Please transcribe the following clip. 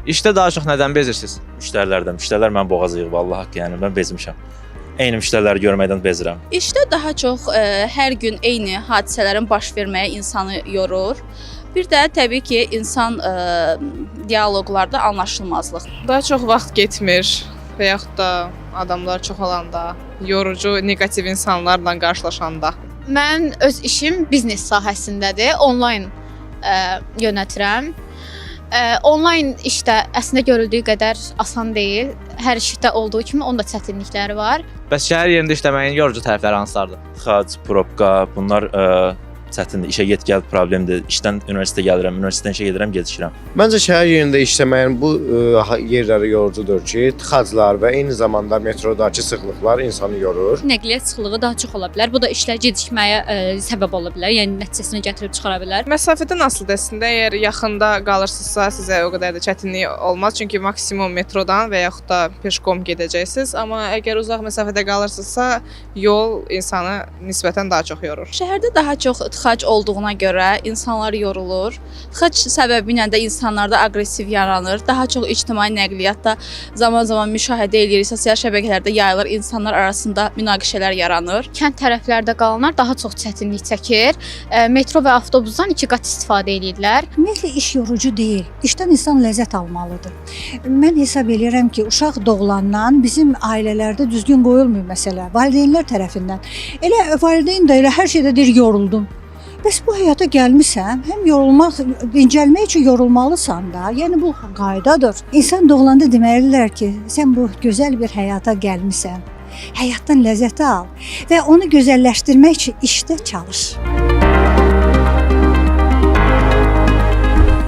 İşdə daha çox nədən bezirsiniz? Müştərilərdən. Müştərilər mən boğazıyıq vallahi haqqı, yəni mən bezmişəm. Eyni müştəriləri görməkdən bezirəm. İşdə daha çox hər gün eyni hadisələrin baş verməyi insanı yorur. Bir də təbii ki, insan dialoqlarda anlaşılmazlıq. Daha çox vaxt getmir və yaxud da adamlar çox olanda, yorucu, negativ insanlarla qarşılaşanda. Mən öz işim biznes sahəsindədir. Onlayn yönətirəm. Onlayn işdə əslində görüldüyü qədər asan deyil. Hər işdə olduğu kimi onun da çətinlikləri var. Bəs şəhər yerində işləməyin yorucu tərəfləri hansılardır? Xac, probka, bunlar çətindir. İşə get-gəl problemdir. İşdən universitetə gəlirəm, universitetdən işə gedirəm, gecikirəm. Məncə şəhər yerində işləməyin bu yerləri yorucudur ki, tıxaclar və eyni zamanda metrodakı sıxlıqlar insanı yorur. Nəqliyyat sıxlığı daha çox ola bilər. Bu da işlər gecikməyə səbəb ola bilər. Yəni nəticəsini gətirib çıxara bilər. Məsafədən asılıdır əslində. Əgər yaxında qalırsınızsa, sizə o qədər də çətinlik olmaz. Çünki maksimum metrodan və yaxud da peşkom gedəcəksiniz. Amma əgər uzaq məsafədə qalırsınızsa, yol insanı nisbətən daha çox yorur. Şəhərdə daha çox tıxac olduğuna görə insanlar yorulur. Tıxac səbəbilə də insanlarda aqressiv yaranır. Daha çox ictimai nəqliyyatda zaman-zaman müşahidə edirik, sosial şəbəkələrdə yayılır, insanlar arasında münaqişələr yaranır. Kənd tərəflərdə qalanlar daha çox çətinlik çəkir. Metro və avtobusdan 2 qat istifadə edirlər. Ümumiyyətlə iş yorucu deyil. İşdən insan ləzzət almalıdır. Mən hesab edirəm ki, uşaq doğulandan bizim ailələrdə düzgün qoyulmuyor məsələ. Valideynlər tərəfindən. Elə valideyn də elə hər şeydə deyir yoruldum. Bəs bu həyata gəlmisən, həm yorulmaq, dincəlmək üçün yorulmalısan da. Yəni bu qaydadır. İnsan doğulanda deməlilər ki, sən bu gözəl bir həyata gəlmisən. Həyatdan ləzzət al və onu gözəlləşdirmək üçün işdə çalış.